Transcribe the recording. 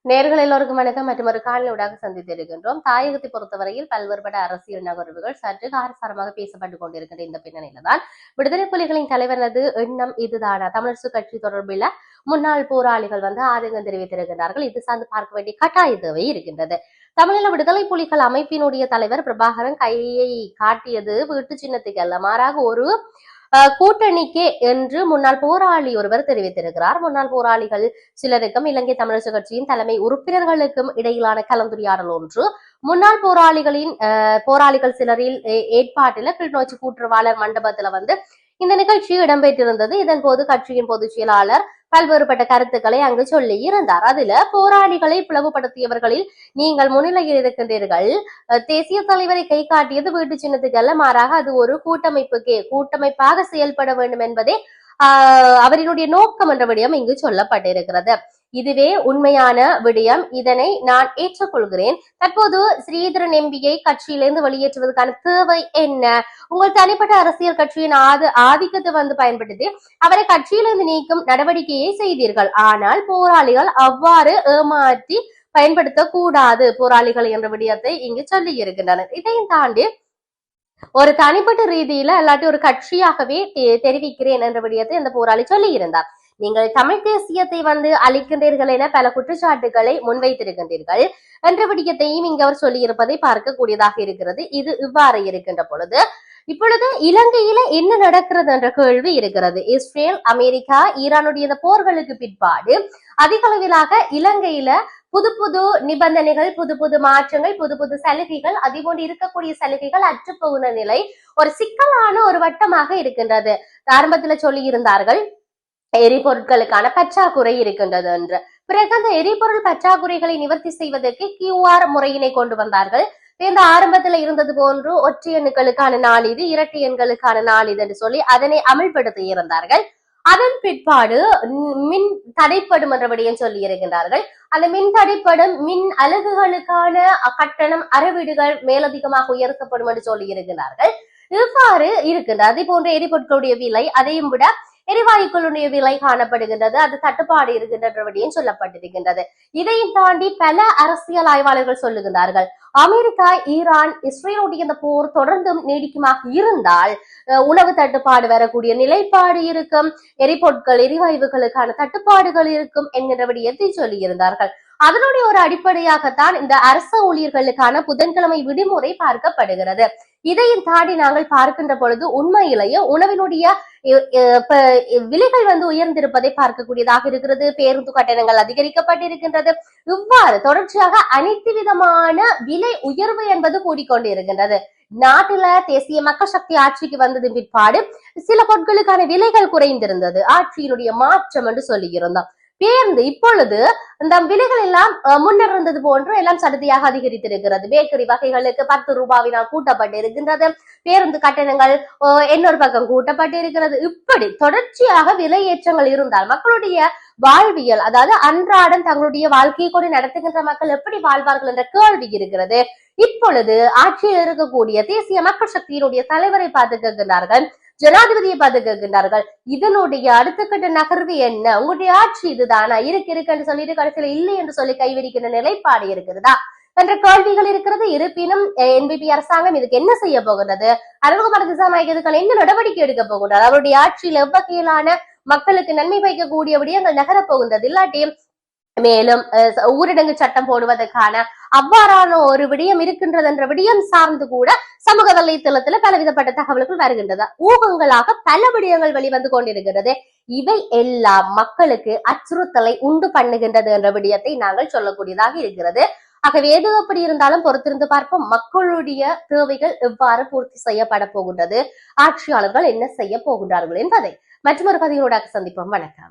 நேர்கள் எல்லோருக்கும் வணக்கம். மற்றும் ஒரு காணொளியூடாக சந்தித்திருக்கின்றோம். தாயகத்தை பொறுத்தவரையில் பல்வேறுபட்ட அரசியல் நகர்வுகள் சற்று காரசாரமாக பேசப்பட்டுக் கொண்டிருக்கின்ற இந்த பின்னணியில தான் விடுதலை புலிகளின் தலைவரது எண்ணம் இதுதானா, தமிழரசு கட்சி தொடர்பில் முன்னாள் போராளிகள் ஆதங்கம் தெரிவித்திருக்கிறார்கள். இது சார்ந்து பார்க்க வேண்டிய கட்டாய தேவை இருக்கின்றது. தமிழீழ விடுதலை புலிகள் அமைப்பினுடைய தலைவர் பிரபாகரன் கையை காட்டியது வீட்டு சின்னத்துக்கு அல்ல, மாறாக ஒரு கூட்டணிக்கே என்று முன்னாள் போராளி ஒருவர் தெரிவித்திருக்கிறார். முன்னாள் போராளிகள் சிலருக்கும் இலங்கை தமிழரசு கட்சியின் தலைமை உறுப்பினர்களுக்கும் இடையிலான கலந்துரையாடல் ஒன்று முன்னாள் போராளிகள் சிலரில் ஏற்பாட்டில் கிளிநொச்சி கூட்டுறவாளர் மண்டபத்துல இந்த நிகழ்ச்சி இடம்பெற்றிருந்தது. இதன் போது கட்சியின் பொதுச் செயலாளர் பல்வேறுபட்ட கருத்துக்களை அங்கு சொல்லி இருந்தார். அதுல போராளிகளை பிளவுபடுத்தியவர்களில் நீங்கள் முன்னிலையில் இருக்கின்றீர்கள். தேசிய தலைவரை கை காட்டியது வீட்டு சின்னத்துக்கு அல்ல, மாறாக அது ஒரு கூட்டமைப்பாக செயல்பட வேண்டும் என்பதே அவரினுடைய நோக்கம் என்ற விடயம் இங்கு சொல்லப்பட்டிருக்கிறது. இதுவே உண்மையான விடயம், இதனை நான் ஏற்றுக்கொள்கிறேன். தற்போது ஸ்ரீதரன் எம்பியை கட்சியிலிருந்து வெளியேற்றுவதற்கான தேவை என்ன? உங்கள் தனிப்பட்ட அரசியல் கட்சியின் ஆதிக்கத்தை பயன்படுத்தி அவரை கட்சியிலிருந்து நீக்கும் நடவடிக்கையை செய்தீர்கள். ஆனால் போராளிகள் அவ்வாறு ஏமாற்றி பயன்படுத்தக்கூடாது போராளிகள் என்ற விடயத்தை இங்கு சொல்லி இருக்கின்றனர். இதையும் தாண்டி ஒரு தனிப்பட்ட ரீதியில இல்லாட்டி ஒரு கட்சியாகவே தெரிவிக்கிறேன் என்ற விடயத்தை இந்த போராளி சொல்லி இருந்தார். நீங்கள் தமிழ் தேசியத்தை அளிக்கின்றீர்கள் என பல குற்றச்சாட்டுகளை முன்வைத்திருக்கின்றீர்கள் என்ற விடயத்தையும் இங்கு அவர் சொல்லி இருப்பதை பார்க்கக்கூடியதாக இருக்கிறது. இது இவ்வாறு இருக்கின்ற பொழுது இப்பொழுது இலங்கையில என்ன நடக்கிறது என்ற கேள்வி இருக்கிறது. இஸ்ரேல், அமெரிக்கா, ஈரானுடைய இந்த போர்களுக்கு பிற்பாடு அதிக அளவிலாக இலங்கையில புது புது நிபந்தனைகள், புது புது மாற்றங்கள், புது புது சலுகைகள், அதுபோன்று இருக்கக்கூடிய சலுகைகள் அற்றுப்போகிற நிலை ஒரு சிக்கலான ஒரு வட்டமாக இருக்கின்றது. ஆரம்பத்துல சொல்லி இருந்தார்கள் எரிபொருட்களுக்கான பற்றாக்குறை இருக்கின்றது என்று. பிறகு அந்த எரிபொருள் பற்றாக்குறைகளை நிவர்த்தி செய்வதற்கு QR முறையினை கொண்டு வந்தார்கள். இந்த ஆரம்பத்துல இருந்தது போன்று ஒற்றை எண்களுக்கான நாள் இது, இரட்டை எண்களுக்கான நாள் இது என்று சொல்லி அதனை அமல்படுத்தி இருந்தார்கள். அதன் பிற்பாடு மின் தடைப்படும் என்ற விடயம் சொல்லி இருக்கின்றார்கள். அந்த மின் தடைப்படும் மின் அலகுகளுக்கான கட்டணம் அறவீடுகள் மேலதிகமாக உயர்த்தப்படும் என்று சொல்லி இருக்கிறார்கள். இவ்வாறு இருக்கின்றது. அதே போன்ற எரிபொருட்களுடைய விலை, அதையும் விட எரிவாயுக்களுடைய விலை காணப்படுகின்றது, அது தட்டுப்பாடு இருக்கின்றபடியும் சொல்லப்பட்டிருக்கின்றது. இதையும் தாண்டி பல அரசியல் ஆய்வாளர்கள் சொல்லுகின்றார்கள், அமெரிக்கா, ஈரான், இஸ்ரேலுடைய இந்த போர் தொடர்ந்தும் நீடிக்குமாக இருந்தால் உணவு தட்டுப்பாடு வரக்கூடிய நிலைப்பாடு இருக்கும், எரிபொருட்கள் எரிவாயுகளுக்கான தட்டுப்பாடுகள் இருக்கும் என்கின்ற விடயத்தை சொல்லி இருந்தார்கள். அதனுடைய ஒரு அடிப்படையாகத்தான் இந்த அரசு ஊழியர்களுக்கான புதன்கிழமை விடுமுறை பார்க்கப்படுகிறது. இதையும் தாண்டி நாங்கள் பார்க்கின்ற பொழுது உண்மையிலேயே உணவினுடைய விலைகள் உயர்ந்திருப்பதை பார்க்கக்கூடியதாக இருக்கிறது. பேருந்து கட்டணங்கள் அதிகரிக்கப்பட்டிருக்கின்றது. இவ்வாறு தொடர்ச்சியாக அனைத்து விதமான விலை உயர்வு என்பது கூடிக்கொண்டு இருக்கின்றது. நாட்டில தேசிய மக்கள் சக்தி ஆட்சிக்கு வந்ததின் பிற்பாடு சில பொருட்களுக்கான விலைகள் குறைந்திருந்தது, ஆட்சியினுடைய மாற்றம் என்று சொல்லியிருந்தோம். பேருந்து இப்பொழுது இந்த விலைகள் எல்லாம் முன்னர் இருந்தது போன்று எல்லாம் சடுதியாக அதிகரித்திருக்கிறது. பேக்கரி வகைகளுக்கு 10 ரூபாயினால் கூட்டப்பட்டு இருக்கின்றது. பேருந்து கட்டணங்கள் இன்னொரு பக்கம் கூட்டப்பட்டு இருக்கிறது. இப்படி தொடர்ச்சியாக விலை ஏற்றங்கள் இருந்தால் மக்களுடைய வாழ்வியல், அதாவது அன்றாடம் தங்களுடைய வாழ்க்கையை கூட நடத்துகின்ற மக்கள் எப்படி வாழ்வார்கள் என்ற கேள்வி இருக்கிறது. இப்பொழுது ஆட்சியில் இருக்கக்கூடிய தேசிய மக்கள் சக்தியினுடைய தலைவரை பார்த்து கேட்கின்றார்கள், ஜனாதிபதியை பார்த்து கேட்கின்றார்கள், இதனுடைய அடுத்த கட்ட நகர்வு என்ன? உங்களுடைய ஆட்சி இதுதானா? இருக்குன்னு சொல்லிட்டு கடைசியில இல்லை என்று சொல்லி கைவிரிக்கின்ற நிலைப்பாடு இருக்கிறதா என்ற கேள்விகள் இருக்கிறது. இருப்பினும் NPP அரசாங்கம் இதுக்கு என்ன செய்ய போகிறது? அருள்குமார் திசாநாயகர்கள் என்ன நடவடிக்கை எடுக்க போகின்றார்? அவருடைய ஆட்சியில் எவ்வகையிலான மக்களுக்கு நன்மை பயக்கக்கூடிய விடயங்கள் நகரப் போகின்றது. இல்லாட்டி மேலும் ஊரடங்கு சட்டம் போடுவதற்கான அவ்வாறான ஒரு விடயம் இருக்கின்றது என்ற விடயம் சார்ந்து கூட சமூக வலைத்தளத்துல பலவிதப்பட்ட தகவல்கள் வருகின்றது. ஊகங்களாக பல விடயங்கள் வெளிவந்து கொண்டிருக்கிறது. இவை எல்லாம் மக்களுக்கு அச்சுறுத்தலை உண்டு பண்ணுகின்றது என்ற விடயத்தை நாங்கள் சொல்லக்கூடியதாக இருக்கிறது. ஆகவே எது எப்படி இருந்தாலும் பொறுத்திருந்து பார்ப்போம். மக்களுடைய தேவைகள் எவ்வாறு பூர்த்தி செய்யப்பட போகின்றது, ஆட்சியாளர்கள் என்ன செய்ய போகின்றார்கள் என்பதை மற்றொரு பதிவோடாக சந்திப்போம். வணக்கம்.